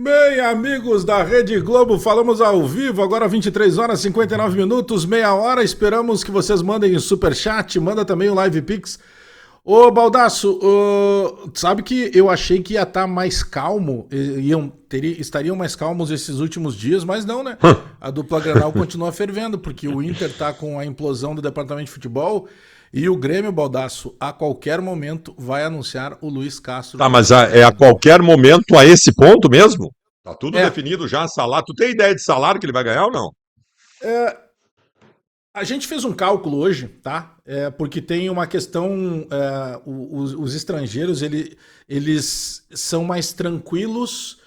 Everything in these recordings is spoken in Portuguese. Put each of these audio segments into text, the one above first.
Bem, amigos da Rede Globo, falamos ao vivo, agora 23 horas 59 minutos, meia hora. Esperamos que vocês mandem superchat, manda também o Live Pix. Ô Baldasso, sabe que eu achei que ia estar mais calmo, estariam mais calmos esses últimos dias, mas não, né? A dupla Grenal continua fervendo, porque o Inter tá com a implosão do departamento de futebol e o Grêmio, Baldasso, a qualquer momento vai anunciar o Luiz Castro. Tá, mas é a qualquer momento a esse ponto mesmo? Tá tudo É. definido já, salário. Tu tem ideia de salário que ele vai ganhar ou não? A gente fez um cálculo hoje, tá? Porque tem uma questão, os estrangeiros, eles são mais tranquilos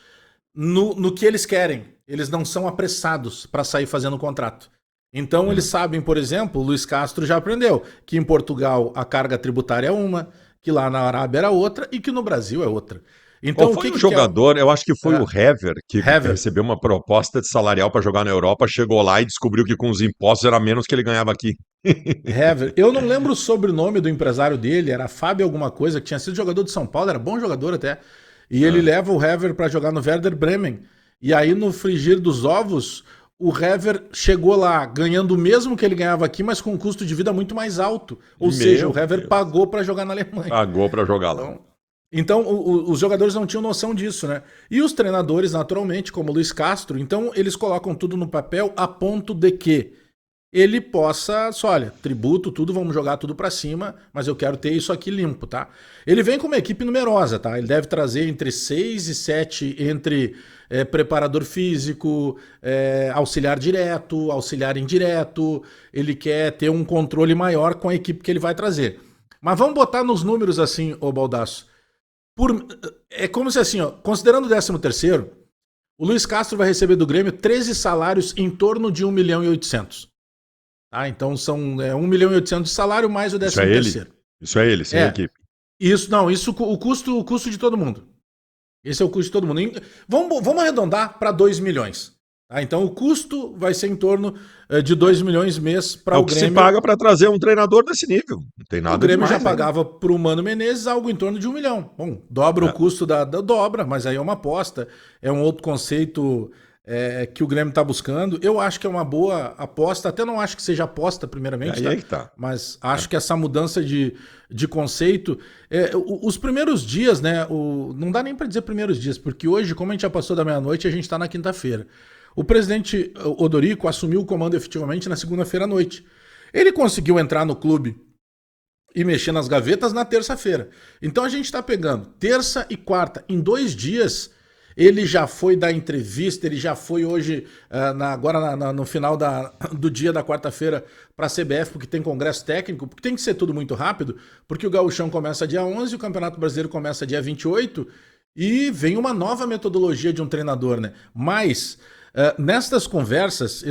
no que eles querem. Eles não são apressados para sair fazendo contrato. Então eles sabem, por exemplo, o Luiz Castro já aprendeu que em Portugal a carga tributária é uma, que lá na Arábia era outra e que no Brasil é outra. Então, Qual foi o jogador? Eu acho que foi o Hever, que Hever. recebeu uma proposta de salarial para jogar na Europa, chegou lá e descobriu que com os impostos era menos que ele ganhava aqui. Hever. Eu não lembro o sobrenome do empresário dele, era Fábio alguma coisa, que tinha sido jogador de São Paulo, era bom jogador até. E ele leva o Hever para jogar no Werder Bremen. E aí no frigir dos ovos, o Hever chegou lá ganhando o mesmo que ele ganhava aqui, mas com um custo de vida muito mais alto. Ou seja, o Hever pagou para jogar na Alemanha. Pagou para jogar lá. Então, os jogadores não tinham noção disso, né? E os treinadores, naturalmente, como o Luiz Castro, então eles colocam tudo no papel a ponto de que ele possa, olha, tributo, tudo, vamos jogar tudo pra cima, mas eu quero ter isso aqui limpo, tá? Ele vem com uma equipe numerosa, tá? Ele deve trazer entre 6 e 7 entre preparador físico, auxiliar direto, auxiliar indireto. Ele quer ter um controle maior com a equipe que ele vai trazer. Mas vamos botar nos números assim, ô Baldasso. É como se assim, ó, considerando o 13º, o Luiz Castro vai receber do Grêmio 13 salários em torno de 1 milhão e 800. Tá? Então são 1 milhão e 800 de salário mais o 13º. Isso é ele, sem a equipe. Isso o custo de todo mundo. Esse é o custo de todo mundo. Vamos arredondar para 2 milhões. Tá? Então o custo vai ser em torno de 2 milhões mês para o Grêmio. É o que se paga para trazer um treinador desse nível. Não tem nada. O Grêmio demais, já pagava para o Mano Menezes algo em torno de 1 milhão. Bom, dobra o custo da dobra, mas aí é uma aposta. É um outro conceito que o Grêmio está buscando. Eu acho que é uma boa aposta. Até não acho que seja aposta, primeiramente. Aí que tá. Mas acho que essa mudança de conceito. Os primeiros dias, né? Não dá nem para dizer primeiros dias, porque hoje, como a gente já passou da meia-noite, a gente está na quinta-feira. O presidente Odorico assumiu o comando efetivamente na segunda-feira à noite. Ele conseguiu entrar no clube e mexer nas gavetas na terça-feira. Então a gente está pegando terça e quarta. Em 2 dias, ele já foi dar entrevista, ele já foi hoje, agora no final do dia da quarta-feira, para a CBF, porque tem congresso técnico, porque tem que ser tudo muito rápido, porque o Gauchão começa dia 11, o Campeonato Brasileiro começa dia 28, e vem uma nova metodologia de um treinador, né? Mas nestas conversas,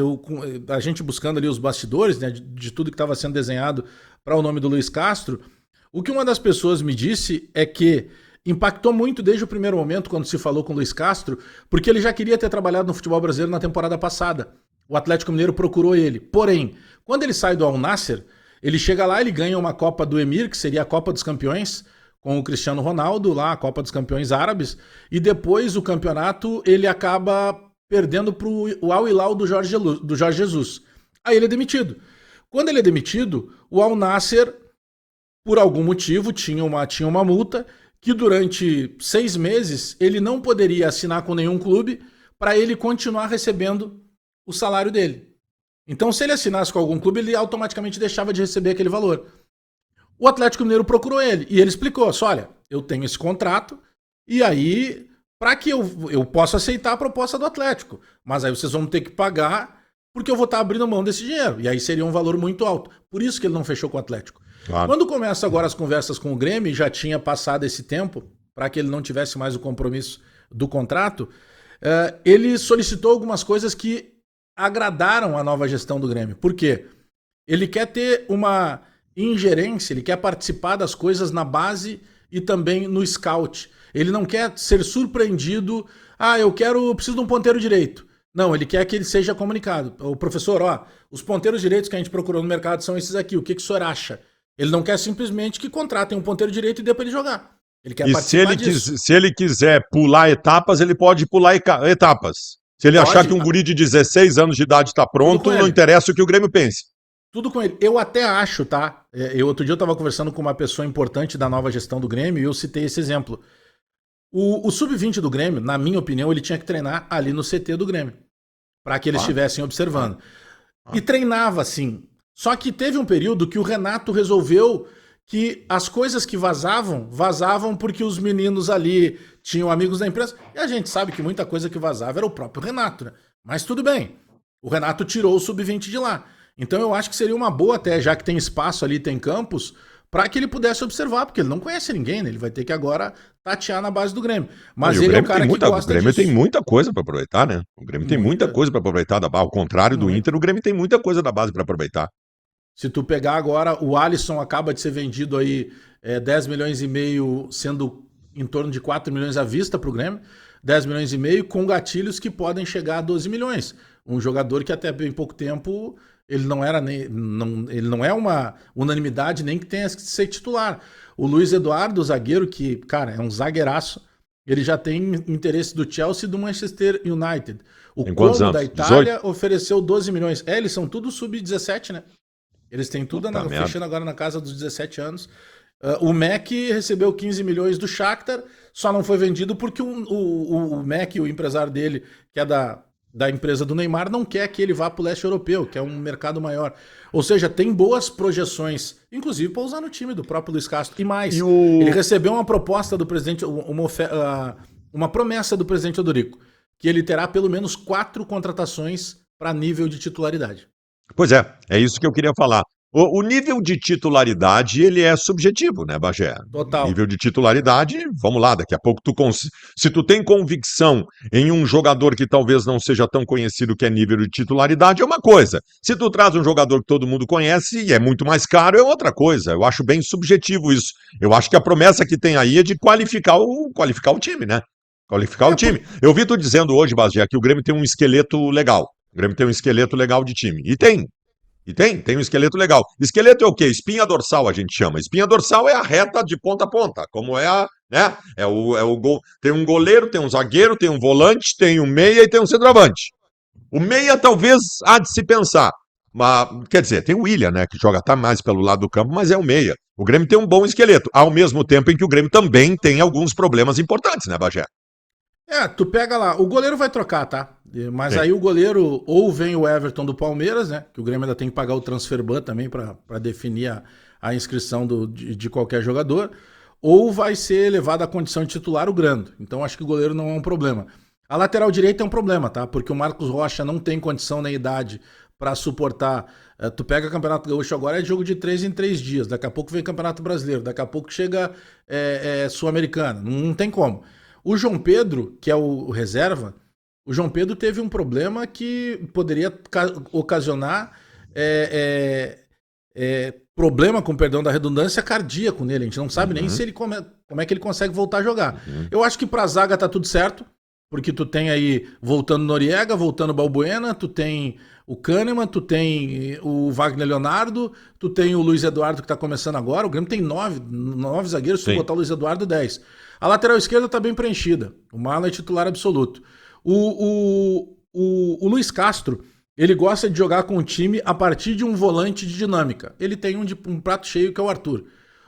a gente buscando ali os bastidores, né, de tudo que estava sendo desenhado para o nome do Luiz Castro, o que uma das pessoas me disse é que impactou muito desde o primeiro momento quando se falou com o Luiz Castro, porque ele já queria ter trabalhado no futebol brasileiro na temporada passada. O Atlético Mineiro procurou ele. Porém, quando ele sai do Al Nassr, ele chega lá, ele ganha uma Copa do Emir, que seria a Copa dos Campeões, com o Cristiano Ronaldo, lá a Copa dos Campeões Árabes, e depois o campeonato ele acaba perdendo para o Al Hilal do Jorge Jesus. Aí ele é demitido. Quando ele é demitido, o Al Nassr, por algum motivo, tinha uma multa que durante 6 meses ele não poderia assinar com nenhum clube para ele continuar recebendo o salário dele. Então, se ele assinasse com algum clube, ele automaticamente deixava de receber aquele valor. O Atlético Mineiro procurou ele e ele explicou, olha, eu tenho esse contrato e aí, para que eu possa aceitar a proposta do Atlético, mas aí vocês vão ter que pagar porque eu vou estar abrindo mão desse dinheiro. E aí seria um valor muito alto. Por isso que ele não fechou com o Atlético. Claro. Quando começa agora as conversas com o Grêmio, já tinha passado esse tempo, para que ele não tivesse mais o compromisso do contrato, ele solicitou algumas coisas que agradaram a nova gestão do Grêmio. Por quê? Ele quer ter uma ingerência, ele quer participar das coisas na base e também no scout. Ele não quer ser surpreendido, eu preciso de um ponteiro direito. Não, ele quer que ele seja comunicado. O professor, os ponteiros direitos que a gente procurou no mercado são esses aqui, o que o senhor acha? Ele não quer simplesmente que contratem um ponteiro direito e dê para ele jogar. Ele quer E participar disso. se ele quiser pular etapas, ele pode pular etapas. Se ele achar que Pode, um guri de 16 anos de idade está tudo com pronto, não ele. interessa o que o Grêmio pense. Tudo com ele. Eu até acho, tá? Outro dia eu tava conversando com uma pessoa importante da nova gestão do Grêmio e eu citei esse exemplo. O Sub-20 do Grêmio, na minha opinião, ele tinha que treinar ali no CT do Grêmio. Para que eles estivessem observando. E treinava, sim. Só que teve um período que o Renato resolveu que as coisas que vazavam porque os meninos ali tinham amigos da imprensa. E a gente sabe que muita coisa que vazava era o próprio Renato, né? Mas tudo bem. O Renato tirou o Sub-20 de lá. Então eu acho que seria uma boa até, já que tem espaço ali, tem campos, para que ele pudesse observar, porque ele não conhece ninguém, né? Ele vai ter que agora tatear na base do Grêmio. Mas ele é o cara que gosta O Grêmio disso. tem muita coisa para aproveitar, né? O Grêmio tem muita Muita, coisa para aproveitar da base. Ao contrário do muita. Inter, o Grêmio tem muita coisa da base para aproveitar. Se tu pegar agora, o Alisson acaba de ser vendido aí 10 milhões e meio, sendo em torno de 4 milhões à vista para o Grêmio, 10 milhões e meio, com gatilhos que podem chegar a 12 milhões. Um jogador que até bem pouco tempo ele não era nem, não, ele não é uma unanimidade nem que tenha que ser titular. O Luiz Eduardo, o zagueiro, que, cara, é um zagueiraço, ele já tem interesse do Chelsea e do Manchester United. O Em quantos Como anos? da 18? Itália ofereceu 12 milhões. Eles são tudo sub-17, né? Eles têm tudo Puta merda. fechando agora na casa dos 17 anos. O Mac recebeu 15 milhões do Shakhtar, só não foi vendido porque o Mac, o empresário dele, que é da empresa do Neymar, não quer que ele vá para o leste europeu, que é um mercado maior. Ou seja, tem boas projeções, inclusive para usar no time do próprio Luiz Castro. E mais, ele recebeu uma proposta do presidente, uma promessa do presidente Odorico, que ele terá pelo menos 4 contratações para nível de titularidade. Pois é isso que eu queria falar. O nível de titularidade, ele é subjetivo, né, Bagé? Total. Nível de titularidade, vamos lá, daqui a pouco se tu tem convicção em um jogador que talvez não seja tão conhecido que é nível de titularidade, é uma coisa. Se tu traz um jogador que todo mundo conhece e é muito mais caro, é outra coisa. Eu acho bem subjetivo isso. Eu acho que a promessa que tem aí é de qualificar o time, né? Qualificar o time. Eu vi tu dizendo hoje, Bagé, que o Grêmio tem um esqueleto legal. O Grêmio tem um esqueleto legal de time. E tem. Tem um esqueleto legal. Esqueleto é o quê? Espinha dorsal, a gente chama. Espinha dorsal é a reta de ponta a ponta, como é a, né? Tem um goleiro, tem um zagueiro, tem um volante, tem um meia e tem um centroavante. O meia talvez há de se pensar. Mas, quer dizer, tem o William, né? Que joga tá mais pelo lado do campo, mas é o meia. O Grêmio tem um bom esqueleto, ao mesmo tempo em que o Grêmio também tem alguns problemas importantes, né, Bagé? Tu pega lá, o goleiro vai trocar, tá? Mas Sim. aí o goleiro, ou vem o Everton do Palmeiras, né? Que o Grêmio ainda tem que pagar o transfer ban também para definir a inscrição de qualquer jogador, ou vai ser elevado à condição de titular o Grando. Então acho que o goleiro não é um problema. A lateral direita é um problema, tá? Porque o Marcos Rocha não tem condição nem idade para suportar. Tu pega o Campeonato Gaúcho agora, é jogo de 3 em 3 dias. Daqui a pouco vem Campeonato Brasileiro, daqui a pouco chega Sul-Americana. Não tem como. O João Pedro, que é o reserva, o João Pedro teve um problema que poderia ocasionar problema, com perdão da redundância, cardíaco nele. A gente não sabe nem se ele como é que ele consegue voltar a jogar. Eu acho que pra zaga tá tudo certo, porque tu tem aí voltando Noriega, voltando Balbuena, tu tem o Kahneman, tu tem o Wagner Leonardo, tu tem o Luiz Eduardo que tá começando agora. O Grêmio tem 9 zagueiros, se tu botar o Luiz Eduardo, 10. A lateral esquerda tá bem preenchida. O Marlon é titular absoluto. O Luiz Castro, ele gosta de jogar com o time a partir de um volante de dinâmica. Ele tem um prato cheio que é o Arthur.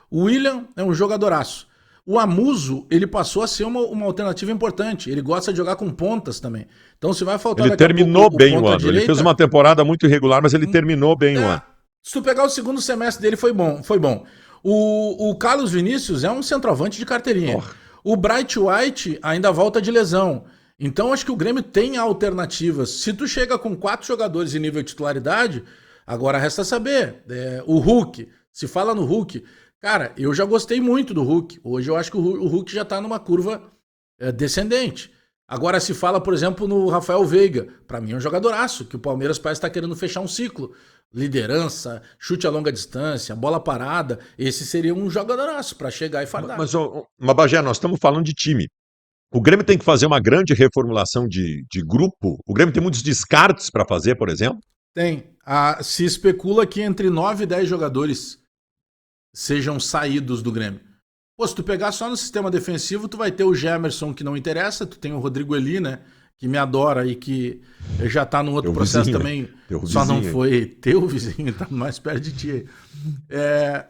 O William é um jogadoraço. O Amuso, ele passou a ser uma alternativa importante. Ele gosta de jogar com pontas também. Então, se vai faltar... Ele terminou bem o ano. Direita, ele fez uma temporada muito irregular, mas ele terminou bem o ano. Se tu pegar o segundo semestre dele, foi bom. O Carlos Vinícius é um centroavante de carteirinha. O Bright White ainda volta de lesão. Então, acho que o Grêmio tem alternativas. Se tu chega com 4 jogadores em nível de titularidade, agora resta saber. O Hulk, se fala no Hulk... Cara, eu já gostei muito do Hulk. Hoje eu acho que o Hulk já tá numa curva descendente. Agora se fala, por exemplo, no Rafael Veiga. Pra mim é um jogadoraço, que o Palmeiras parece estar querendo fechar um ciclo. Liderança, chute a longa distância, bola parada. Esse seria um jogadoraço pra chegar e fardar. Mas, Bagé, nós estamos falando de time. O Grêmio tem que fazer uma grande reformulação de grupo. O Grêmio tem muitos descartes para fazer, por exemplo? Tem. Se especula que entre 9 e 10 jogadores sejam saídos do Grêmio. Pô, se tu pegar só no sistema defensivo, tu vai ter o Gemerson, que não interessa, tu tem o Rodrigo Eli, né? Que me adora e que já tá num outro Teu processo vizinho, também. teu Só não vizinho. foi teu vizinho, tá mais perto de ti. É,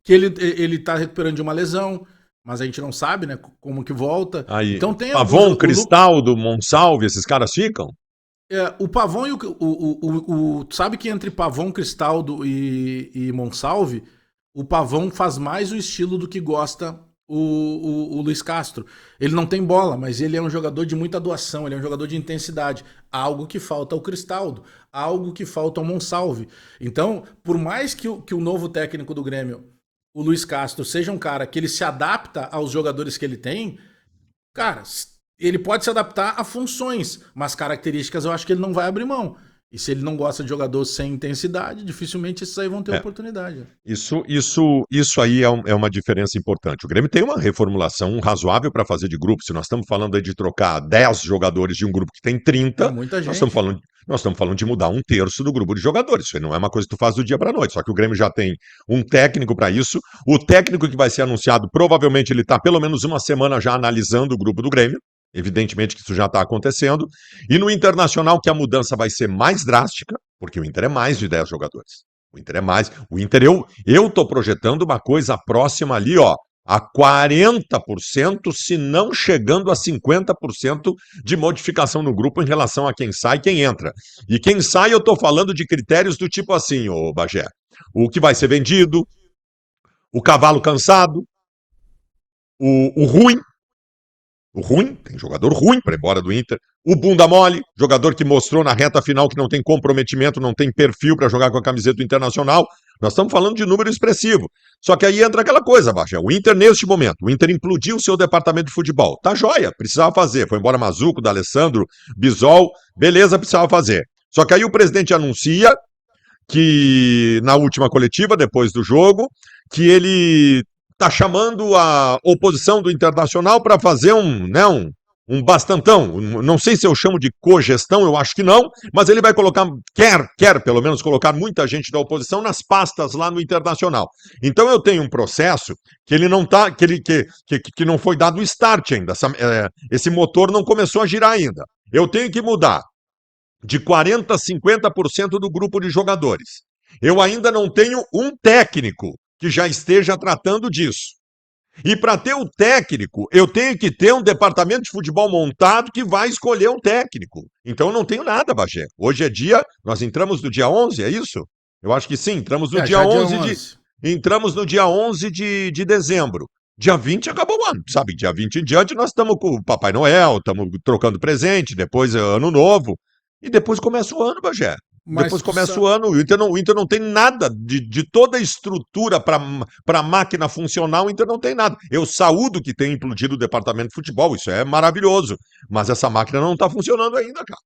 que ele tá recuperando de uma lesão, mas a gente não sabe, né? Como que volta. Aí, Então tem Pavon, alguns. Cristaldo, Monsalve, esses caras ficam? O Pavon e tu sabe que entre Pavon, Cristaldo e Monsalve, o Pavon faz mais o estilo do que gosta o Luiz Castro. Ele não tem bola, mas ele é um jogador de muita doação, ele é um jogador de intensidade. Algo que falta ao Cristaldo, algo que falta ao Monsalve. Então, por mais que o novo técnico do Grêmio, o Luiz Castro, seja um cara que ele se adapta aos jogadores que ele tem, cara, ele pode se adaptar a funções, mas características eu acho que ele não vai abrir mão. E se ele não gosta de jogador sem intensidade, dificilmente esses aí vão ter É. oportunidade. Isso aí é uma diferença importante. O Grêmio tem uma reformulação razoável para fazer de grupo. Se nós estamos falando aí de trocar 10 jogadores de um grupo que tem É 30, muita nós estamos gente. falando, nós estamos falando de mudar um terço do grupo de jogadores. Isso aí não é uma coisa que tu faz do dia para a noite. Só que o Grêmio já tem um técnico para isso. O técnico que vai ser anunciado, provavelmente ele está pelo menos uma semana já analisando o grupo do Grêmio. Evidentemente que isso já está acontecendo. E no Internacional, que a mudança vai ser mais drástica, porque o Inter é mais de 10 jogadores. O Inter é mais. O Inter, eu tô projetando uma coisa próxima ali, ó, a 40%, se não chegando a 50% de modificação no grupo em relação a quem sai e quem entra. E quem sai, eu tô falando de critérios do tipo assim, ô Bagé. O que vai ser vendido, o cavalo cansado, o ruim. O ruim, tem jogador ruim para ir embora do Inter. O bunda mole, jogador que mostrou na reta final que não tem comprometimento, não tem perfil para jogar com a camiseta do Internacional. Nós estamos falando de número expressivo. Só que aí entra aquela coisa, Baixa. O Inter, neste momento, o Inter implodiu o seu departamento de futebol. Tá joia, precisava fazer. Foi embora Mazuco, D'Alessandro, Bisol, beleza, precisava fazer. Só que aí o presidente anuncia que, na última coletiva, depois do jogo, que ele está chamando a oposição do Internacional para fazer um bastantão. Não sei se eu chamo de cogestão, eu acho que não, mas ele vai colocar, quer pelo menos colocar muita gente da oposição nas pastas lá no Internacional. Então eu tenho um processo que ele não tá, que não foi dado o start ainda. Esse motor não começou a girar ainda. Eu tenho que mudar de 40% a 50% do grupo de jogadores. Eu ainda não tenho um técnico que já esteja tratando disso. E para ter o técnico, eu tenho que ter um departamento de futebol montado que vai escolher um técnico. Então eu não tenho nada, Bagé. Hoje é nós entramos no dia 11, é isso? Eu acho que sim, entramos no dia Já dia 11 11. entramos no dia 11 de dezembro. Dia 20 acabou o ano, sabe? Dia 20 em diante nós estamos com o Papai Noel, estamos trocando presente, depois é Ano Novo. E depois começa o ano, Bagé. Mas Depois tu começa sabe. o ano, o Inter não tem nada de toda a estrutura para a máquina funcionar, o Inter não tem nada. Eu saúdo que tem implodido o departamento de futebol, isso é maravilhoso. Mas essa máquina não está funcionando ainda, cara.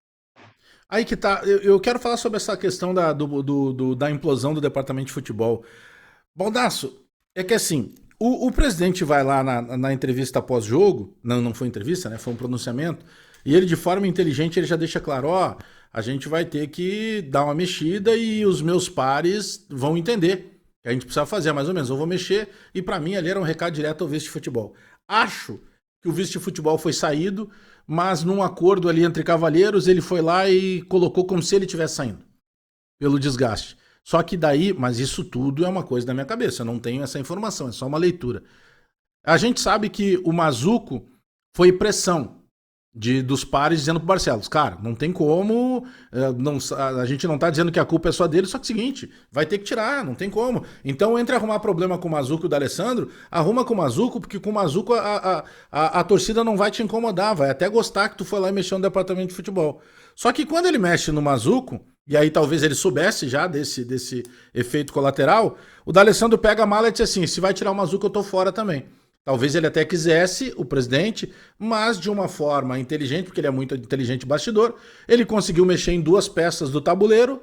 Aí que tá. Eu quero falar sobre essa questão da implosão do departamento de futebol. Baldaço, é que assim, o presidente vai lá na entrevista pós-jogo, não foi entrevista, né? Foi um pronunciamento, e ele, de forma inteligente, ele já deixa claro, ó, a gente vai ter que dar uma mexida e os meus pares vão entender que a gente precisa fazer, mais ou menos. Eu vou mexer, e pra mim ali era um recado direto ao vice de futebol. Acho que o vice de futebol foi saído, mas num acordo ali entre cavalheiros, ele foi lá e colocou como se ele estivesse saindo, pelo desgaste. Só que daí, mas isso tudo é uma coisa da minha cabeça, eu não tenho essa informação, é só uma leitura. A gente sabe que o Mazuco foi pressão dos pares dizendo pro Barcelos, cara, não tem como, a gente não tá dizendo que a culpa é só dele, só que é o seguinte, vai ter que tirar, não tem como. Então, entre arrumar problema com o Mazuco e o D'Alessandro, arruma com o Mazuco, porque com o Mazuco a torcida não vai te incomodar, vai até gostar que tu foi lá e mexeu no departamento de futebol. Só que quando ele mexe no Mazuco, e aí talvez ele soubesse já desse efeito colateral, o D'Alessandro pega a mala e diz assim, se vai tirar o Mazuco eu tô fora também. Talvez ele até quisesse, o presidente, mas de uma forma inteligente, porque ele é muito inteligente bastidor, ele conseguiu mexer em duas peças do tabuleiro,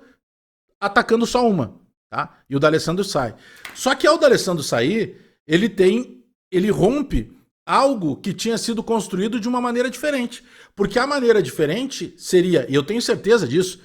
atacando só uma, tá? E o D'Alessandro sai. Só que ao D'Alessandro sair, ele rompe algo que tinha sido construído de uma maneira diferente. Porque a maneira diferente seria, e eu tenho certeza disso,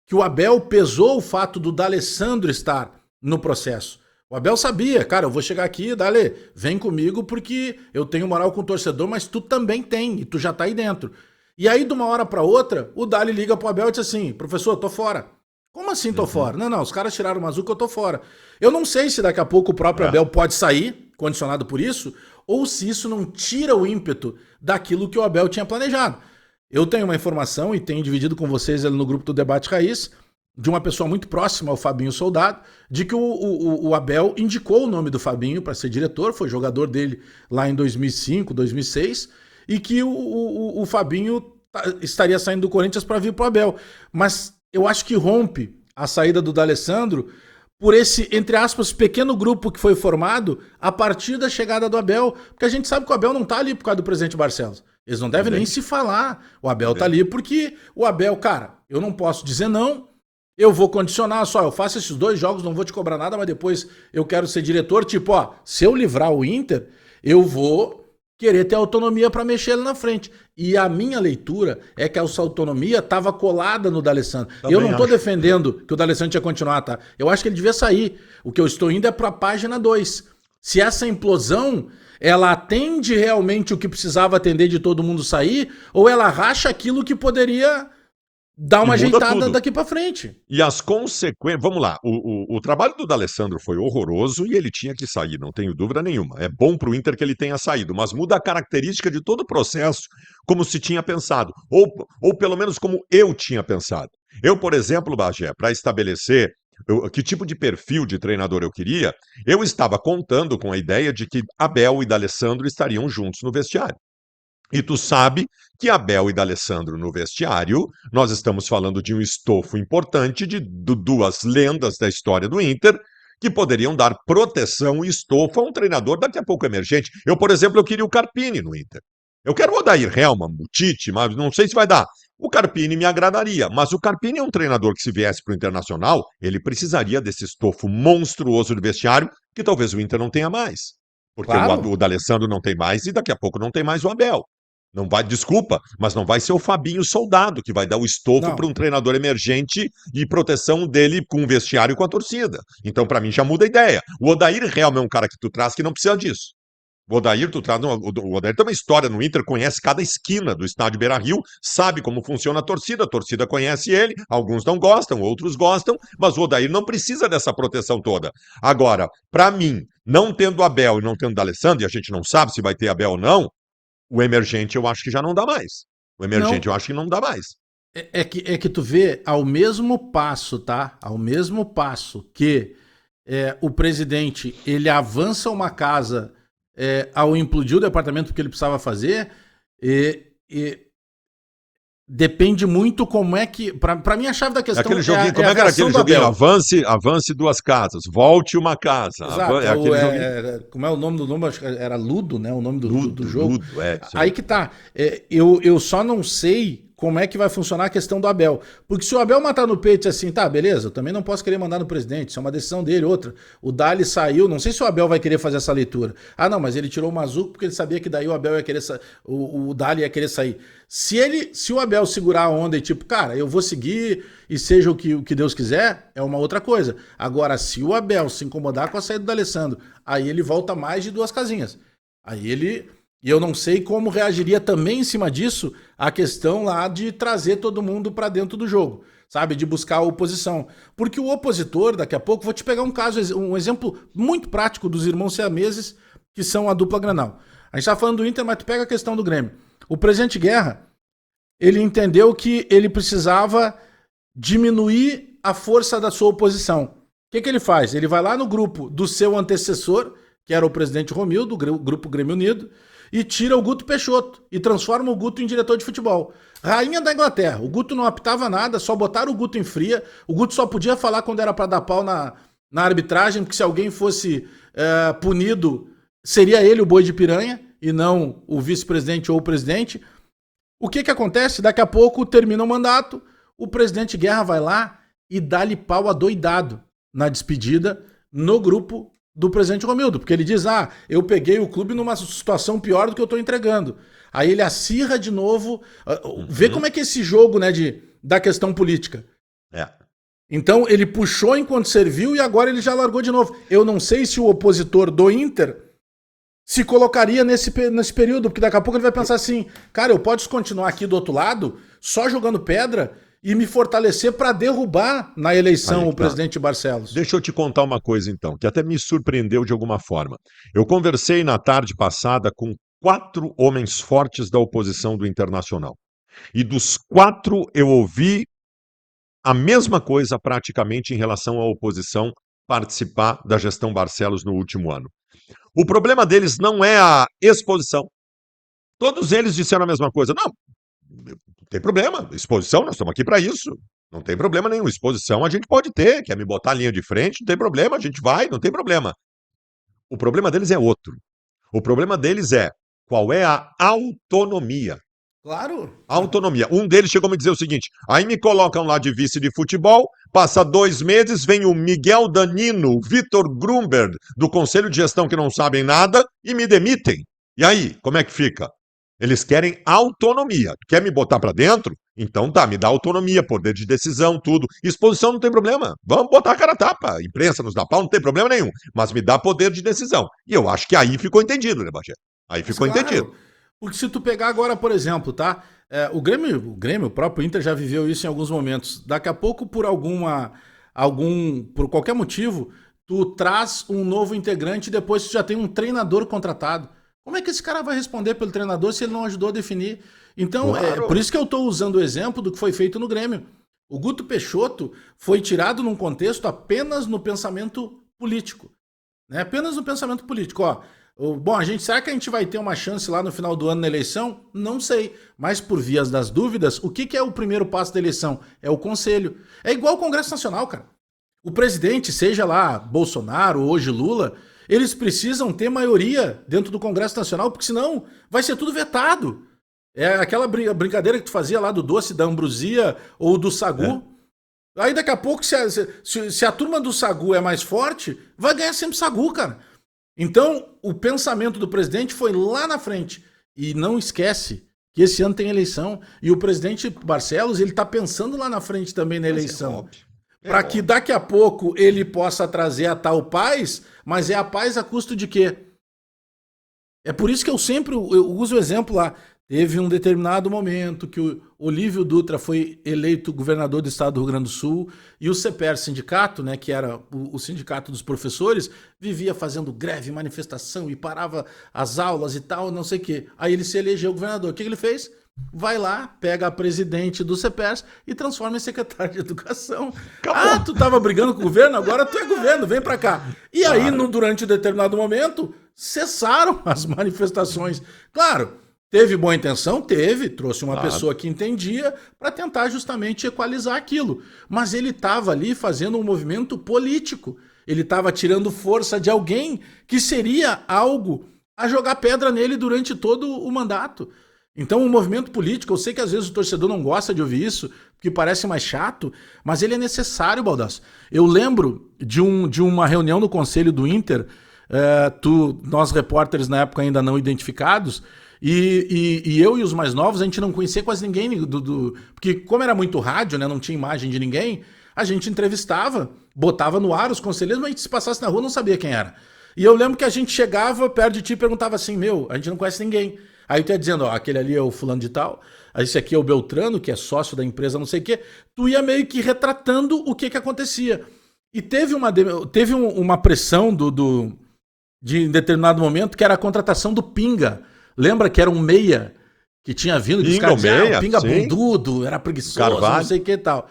que o Abel pesou o fato do D'Alessandro estar no processo. O Abel sabia, cara, eu vou chegar aqui, Dale, vem comigo porque eu tenho moral com o torcedor, mas tu também tem, e tu já tá aí dentro. E aí, de uma hora pra outra, o Dali liga pro Abel e diz assim, professor, eu tô fora. Como assim tô fora? Não, os caras tiraram o Mazuco, eu tô fora. Eu não sei se daqui a pouco o próprio Abel pode sair, condicionado por isso, ou se isso não tira o ímpeto daquilo que o Abel tinha planejado. Eu tenho uma informação, e tenho dividido com vocês ali no grupo do Debate Raiz, de uma pessoa muito próxima ao Fabinho Soldado, de que o Abel indicou o nome do Fabinho para ser diretor, foi jogador dele lá em 2005, 2006, e que o Fabinho estaria saindo do Corinthians para vir para o Abel. Mas eu acho que rompe a saída do D'Alessandro por esse, entre aspas, pequeno grupo que foi formado a partir da chegada do Abel, porque a gente sabe que o Abel não está ali por causa do presidente Barcelos. Eles não devem nem se falar. O Abel está ali porque o Abel, cara, eu não posso dizer não, eu vou condicionar só, eu faço esses 2 jogos, não vou te cobrar nada, mas depois eu quero ser diretor. Tipo, ó, se eu livrar o Inter, eu vou querer ter autonomia para mexer ele na frente. E a minha leitura é que essa autonomia estava colada no D'Alessandro. Eu não estou defendendo que o D'Alessandro tinha que continuar, tá? Eu acho que ele devia sair. O que eu estou indo é para a página 2. Se essa implosão, ela atende realmente o que precisava atender de todo mundo sair, ou ela racha aquilo que poderia dá uma ajeitada daqui pra frente. E as consequências... Vamos lá, o trabalho do D'Alessandro foi horroroso e ele tinha que sair, não tenho dúvida nenhuma. É bom pro Inter que ele tenha saído, mas muda a característica de todo o processo, como se tinha pensado, ou pelo menos como eu tinha pensado. Eu, por exemplo, Bagé, para estabelecer que tipo de perfil de treinador eu queria, eu estava contando com a ideia de que Abel e D'Alessandro estariam juntos no vestiário. E tu sabe que Abel e D'Alessandro no vestiário, nós estamos falando de um estofo importante de 2 lendas da história do Inter, que poderiam dar proteção e estofo a um treinador daqui a pouco emergente. Eu, por exemplo, eu queria o Carpini no Inter. Eu quero o Odair Hellmann, o Tite, mas não sei se vai dar. O Carpini me agradaria, mas o Carpini é um treinador que, se viesse para o Internacional, ele precisaria desse estofo monstruoso de vestiário que talvez o Inter não tenha mais. Porque Claro. o D'Alessandro não tem mais e daqui a pouco não tem mais o Abel. Não vai, desculpa, mas não vai ser o Fabinho Soldado que vai dar o estofo para um treinador emergente e proteção dele com o vestiário e com a torcida. Então, para mim, já muda a ideia. O Odair realmente é um cara que tu traz que não precisa disso. O Odair, o Odair tem uma história no Inter, conhece cada esquina do estádio Beira-Rio, sabe como funciona a torcida conhece ele, alguns não gostam, outros gostam, mas o Odair não precisa dessa proteção toda. Agora, para mim, não tendo Abel e não tendo D'Alessandro, e a gente não sabe se vai ter Abel ou não, o emergente eu acho que já não dá mais. O emergente eu acho que não dá mais. É que tu vê ao mesmo passo, tá? Ao mesmo passo que o presidente ele avança uma casa ao implodir o departamento que ele precisava fazer, e depende muito como é que... Pra mim a chave da questão aquele joguinho, como é que era aquele joguinho? Avance 2 casas, volte uma casa. Exato, como é o nome do nome? Acho que era Ludo, né? O nome do jogo. Ludo, aí que tá. Eu só não sei como é que vai funcionar a questão do Abel. Porque se o Abel matar no peito assim, tá, beleza, eu também não posso querer mandar no presidente, isso é uma decisão dele. Outra, o Dali saiu, não sei se o Abel vai querer fazer essa leitura. Ah, não, mas ele tirou o Mazuco porque ele sabia que daí o Abel ia querer o Dali ia querer sair. Se o Abel segurar a onda e tipo, cara, eu vou seguir e seja o que Deus quiser, é uma outra coisa. Agora, se o Abel se incomodar com a saída do D'Alessandro, aí ele volta mais de 2 casinhas. Aí ele... E eu não sei como reagiria também em cima disso a questão lá de trazer todo mundo para dentro do jogo, sabe? De buscar a oposição. Porque o opositor, daqui a pouco, vou te pegar um exemplo muito prático dos irmãos siameses, que são a dupla Granal. A gente tá falando do Inter, mas tu pega a questão do Grêmio. O presidente Guerra, ele entendeu que ele precisava diminuir a força da sua oposição. O que ele faz? Ele vai lá no grupo do seu antecessor, que era o presidente Romildo, do grupo Grêmio Unido, e tira o Guto Peixoto e transforma o Guto em diretor de futebol. Rainha da Inglaterra. O Guto não apitava nada, só botaram o Guto em fria. O Guto só podia falar quando era para dar pau na arbitragem, porque se alguém fosse punido, seria ele o boi de piranha e não o vice-presidente ou o presidente. O que acontece? Daqui a pouco termina o mandato, o presidente Guerra vai lá e dá-lhe pau adoidado na despedida no grupo do presidente Romildo, porque ele diz, eu peguei o clube numa situação pior do que eu tô entregando. Aí ele acirra de novo, vê como é que é esse jogo, né, da questão política. Então ele puxou enquanto serviu e agora ele já largou de novo. Eu não sei se o opositor do Inter se colocaria nesse período, porque daqui a pouco ele vai pensar assim, cara, eu posso continuar aqui do outro lado, só jogando pedra e me fortalecer para derrubar na eleição o presidente Barcelos. Deixa eu te contar uma coisa então, que até me surpreendeu de alguma forma. Eu conversei na tarde passada com 4 homens fortes da oposição do Internacional. E dos 4 eu ouvi a mesma coisa praticamente em relação à oposição participar da gestão Barcelos no último ano. O problema deles não é a exposição. Todos eles disseram a mesma coisa. Não tem problema. Exposição, nós estamos aqui para isso. Não tem problema nenhum. Exposição a gente pode ter. Quer me botar a linha de frente? Não tem problema. A gente vai, não tem problema. O problema deles é outro. O problema deles é qual é a autonomia. Claro. A autonomia. Um deles chegou a me dizer o seguinte: aí me colocam lá de vice de futebol, passa 2 meses, vem o Miguel Danino, Vitor Grumberg, do Conselho de Gestão que não sabem nada, e me demitem. E aí, como é que fica? Eles querem autonomia. Quer me botar para dentro? Então tá, me dá autonomia, poder de decisão, tudo. Exposição não tem problema. Vamos botar a cara a tapa. Imprensa nos dá pau, não tem problema nenhum. Mas me dá poder de decisão. E eu acho que aí ficou entendido, né, Bagé? Aí ficou entendido. Porque se tu pegar agora, por exemplo, tá? O Grêmio, o próprio Inter já viveu isso em alguns momentos. Daqui a pouco, por por qualquer motivo, tu traz um novo integrante e depois tu já tem um treinador contratado. Como é que esse cara vai responder pelo treinador se ele não ajudou a definir? Então, Claro. por isso que eu tô usando o exemplo do que foi feito no Grêmio. O Guto Peixoto foi tirado num contexto apenas no pensamento político. Né? Apenas no pensamento político. Ó, bom, será que a gente vai ter uma chance lá no final do ano na eleição? Não sei. Mas por vias das dúvidas, o que é o primeiro passo da eleição? É o Conselho. É igual o Congresso Nacional, cara. O presidente, seja lá Bolsonaro ou hoje Lula, eles precisam ter maioria dentro do Congresso Nacional, porque senão vai ser tudo vetado. É aquela brincadeira que tu fazia lá do doce da ambrosia ou do sagu. Aí daqui a pouco, se a turma do sagu é mais forte, vai ganhar sempre sagu, cara. Então, o pensamento do presidente foi lá na frente. E não esquece que esse ano tem eleição. E o presidente Barcelos, ele tá pensando lá na frente também na eleição. Para que daqui a pouco ele possa trazer a tal paz, mas é a paz a custo de quê? É por isso que eu uso o exemplo lá. Teve um determinado momento que o Olívio Dutra foi eleito governador do estado do Rio Grande do Sul e o CEPER sindicato, né, que era o sindicato dos professores, vivia fazendo greve, manifestação e parava as aulas e tal, não sei o quê. Aí ele se elegeu governador. O que ele fez? Vai lá, pega a presidente do CEPERS e transforma em secretário de educação. Acabou. Ah, tu tava brigando com o governo? Agora tu é governo, vem pra cá. E aí, durante um determinado momento, cessaram as manifestações. Claro, teve boa intenção? Teve. Trouxe uma pessoa que entendia para tentar justamente equalizar aquilo. Mas ele estava ali fazendo um movimento político. Ele estava tirando força de alguém que seria algo a jogar pedra nele durante todo o mandato. Então, o movimento político, eu sei que às vezes o torcedor não gosta de ouvir isso, porque parece mais chato, mas ele é necessário, Baldasso. Eu lembro de uma reunião no Conselho do Inter, nós repórteres na época ainda não identificados, e eu e os mais novos, a gente não conhecia quase ninguém, porque como era muito rádio, né, não tinha imagem de ninguém, a gente entrevistava, botava no ar os conselheiros, mas a gente se passasse na rua não sabia quem era. E eu lembro que a gente chegava perto de ti e perguntava assim, a gente não conhece ninguém. Aí tu ia dizendo, ó, aquele ali é o fulano de tal, esse aqui é o Beltrano, que é sócio da empresa não sei o quê. Tu ia meio que retratando o que acontecia. E teve uma pressão de determinado momento, que era a contratação do Pinga. Lembra que era um meia que tinha vindo, que os caras diziam, Pinga bundudo, era preguiçoso, Carvalho, não sei o que e tal.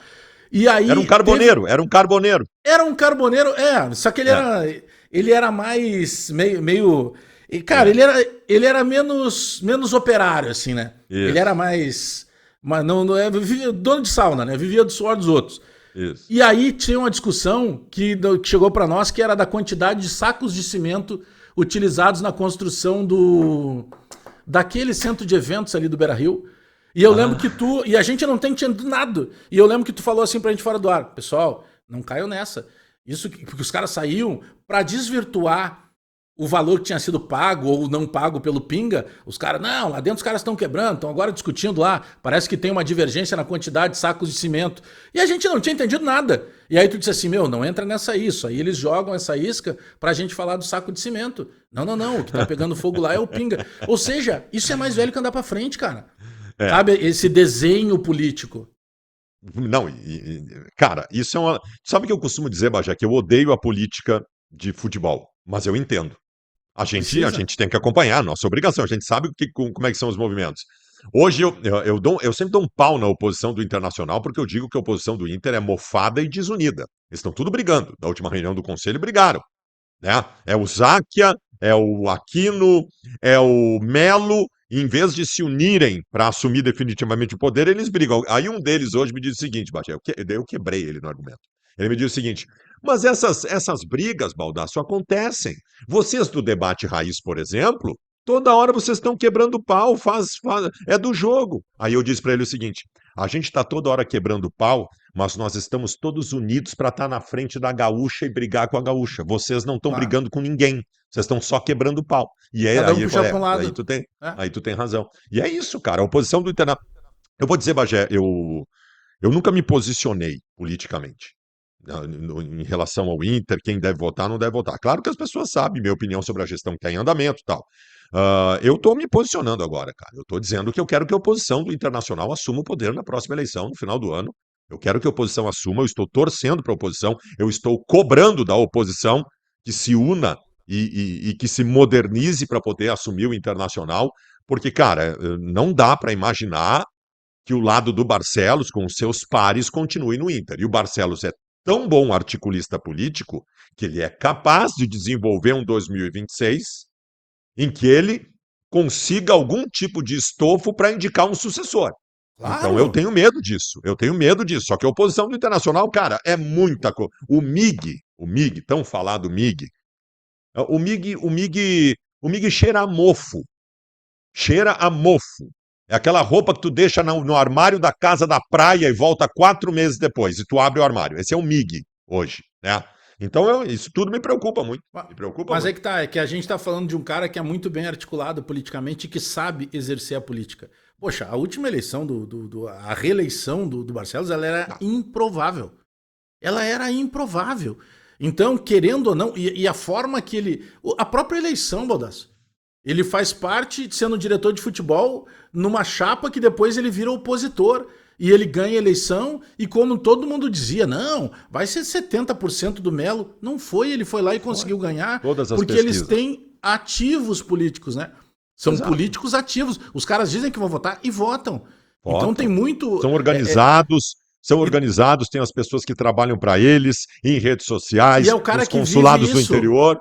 E aí, era um carboneiro. Era um carboneiro, só que ele era mais meio e, cara, ele era menos operário, assim, né? Isso. Ele era mais não vivia dono de sauna, né? Vivia do suor dos outros. Isso. E aí tinha uma discussão que chegou para nós, que era da quantidade de sacos de cimento utilizados na construção daquele centro de eventos ali do Beira-Rio. E eu lembro que e a gente não tem entendido nada. E eu lembro que tu falou assim pra gente fora do ar, pessoal, não caiam nessa. Isso porque os caras saíam para desvirtuar o valor que tinha sido pago ou não pago pelo Pinga, os caras, não, lá dentro os caras estão quebrando, estão agora discutindo lá, parece que tem uma divergência na quantidade de sacos de cimento. E a gente não tinha entendido nada. E aí tu disse assim, não entra nessa isso. Aí eles jogam essa isca pra gente falar do saco de cimento. Não, o que tá pegando fogo lá é o Pinga. Ou seja, isso é mais velho que andar pra frente, cara. Sabe, esse desenho político. Não, cara, isso é uma... Sabe o que eu costumo dizer, Bagé? Que eu odeio a política de futebol, mas eu entendo. A gente tem que acompanhar, nossa obrigação. A gente sabe como é que são os movimentos. Hoje eu sempre dou um pau na oposição do Internacional, porque eu digo que a oposição do Inter é mofada e desunida. Eles estão tudo brigando. Da última reunião do Conselho, brigaram. Né? É o Záquia, é o Aquino, é o Melo. Em vez de se unirem para assumir definitivamente o poder, eles brigam. Aí um deles hoje me disse o seguinte, Bate, eu quebrei ele no argumento. Ele me disse o seguinte, mas essas brigas, Baldasso, acontecem. Vocês do debate raiz, por exemplo, toda hora vocês estão quebrando pau, é do jogo. Aí eu disse para ele o seguinte, a gente está toda hora quebrando pau, mas nós estamos todos unidos para estar na frente da gaúcha e brigar com a gaúcha. Vocês não estão brigando com ninguém. Vocês estão só quebrando pau. E aí, Cada um puxa para um lado. Aí tu tem razão. E é isso, cara. A oposição do Internacional. Eu vou dizer, Bagé, eu nunca me posicionei politicamente em relação ao Inter, quem deve votar, não deve votar. Claro que as pessoas sabem minha opinião sobre a gestão que está em andamento e tal. Eu estou me posicionando agora, cara. Eu estou dizendo que eu quero que a oposição do Internacional assuma o poder na próxima eleição, no final do ano. Eu quero que a oposição assuma, eu estou torcendo para a oposição, eu estou cobrando da oposição que se una e que se modernize para poder assumir o Internacional, porque, cara, não dá para imaginar que o lado do Barcelos, com os seus pares, continue no Inter. E o Barcelos é tão bom articulista político que ele é capaz de desenvolver um 2026 em que ele consiga algum tipo de estofo para indicar um sucessor. Claro. Então eu tenho medo disso. Só que a oposição do Internacional, cara, é muita coisa. O MIG, tão falado MIG, o MIG cheira a mofo. Cheira a mofo. É aquela roupa que tu deixa no armário da casa da praia e volta 4 meses depois, e tu abre o armário. Esse é o MIG hoje, né? Então isso tudo me preocupa muito. Mas muito. É que tá, é que a gente tá falando de um cara que é muito bem articulado politicamente e que sabe exercer a política. Poxa, a última eleição, a reeleição do Barcelos, ela era improvável. Ela era improvável. Então, querendo ou não, e a forma que ele... A própria eleição, Baldasso, ele faz parte, sendo diretor de futebol, numa chapa que depois ele vira opositor. E ele ganha a eleição, e como todo mundo dizia, não, vai ser 70% do Melo. Não foi, ele foi lá e conseguiu ganhar, porque pesquisas. Eles têm ativos políticos, né? São Exato. Políticos ativos. Os caras dizem que vão votar e votam. Então tem muito... São organizados, tem as pessoas que trabalham para eles, em redes sociais, e é o cara nos que consulados vive do interior.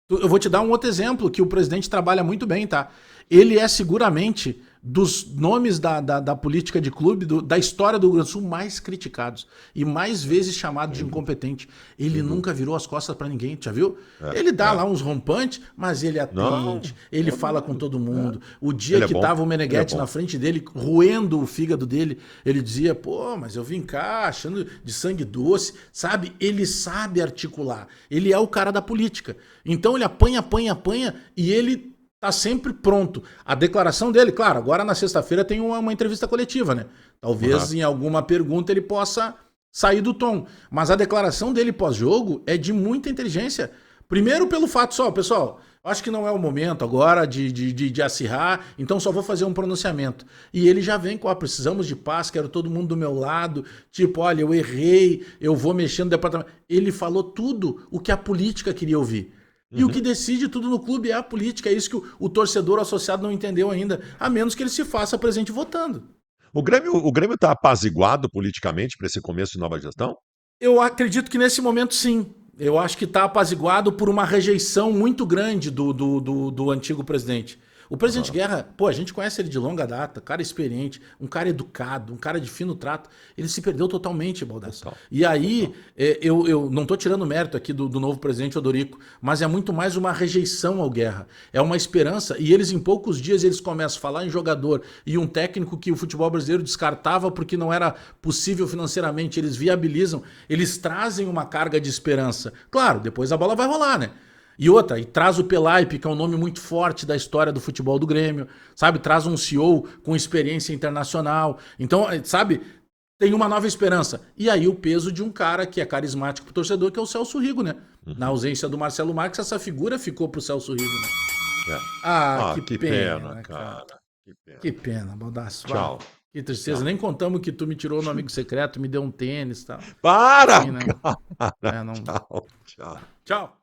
Eu vou te dar um outro exemplo, que o presidente trabalha muito bem, tá? Ele é seguramente... dos nomes da política de clube, da história do Rio Grande do Sul, mais criticados e mais vezes chamado de incompetente. Ele nunca virou as costas pra ninguém, já viu? Ele dá lá uns rompantes, mas ele atende, ele fala com todo mundo. O dia que tava o Meneghetti na frente dele, roendo o fígado dele, ele dizia, pô, mas eu vim cá achando de sangue doce, sabe? Ele sabe articular, ele é o cara da política. Então ele apanha e ele... tá sempre pronto. A declaração dele, claro, agora na sexta-feira tem uma entrevista coletiva, né? Talvez em alguma pergunta ele possa sair do tom. Mas a declaração dele pós-jogo é de muita inteligência. Primeiro pelo fato só, pessoal, acho que não é o momento agora de acirrar, então só vou fazer um pronunciamento. E ele já vem com, precisamos de paz, quero todo mundo do meu lado, tipo, olha, eu errei, eu vou mexer no departamento. Ele falou tudo o que a política queria ouvir. E o que decide tudo no clube é a política. É isso que o torcedor associado não entendeu ainda, a menos que ele se faça presente votando. O Grêmio está apaziguado politicamente para esse começo de nova gestão? Eu acredito que nesse momento sim. Eu acho que está apaziguado por uma rejeição muito grande do antigo presidente. O presidente Guerra, pô, a gente conhece ele de longa data, cara experiente, um cara educado, um cara de fino trato. Ele se perdeu totalmente, Baldasso. E aí, eu não tô tirando mérito aqui do novo presidente Odorico, mas é muito mais uma rejeição ao Guerra. É uma esperança, e eles em poucos dias eles começam a falar em jogador e um técnico que o futebol brasileiro descartava porque não era possível financeiramente, eles viabilizam, eles trazem uma carga de esperança. Claro, depois a bola vai rolar, né? E outra, e traz o Pelaipe, que é um nome muito forte da história do futebol do Grêmio, sabe? Traz um CEO com experiência internacional. Então, sabe, tem uma nova esperança. E aí o peso de um cara que é carismático pro torcedor, que é o Celso Rigo, né? Na ausência do Marcelo Marques, essa figura ficou pro Celso Rigo, né? É. Ah, que pena, cara. Que pena. Que pena, Baldasso. Tchau. Que tristeza. Tchau. Nem contamos que tu me tirou no amigo secreto, me deu um tênis e tal. Para! Enfim, né? Cara. É, não... Tchau, tchau. Tchau.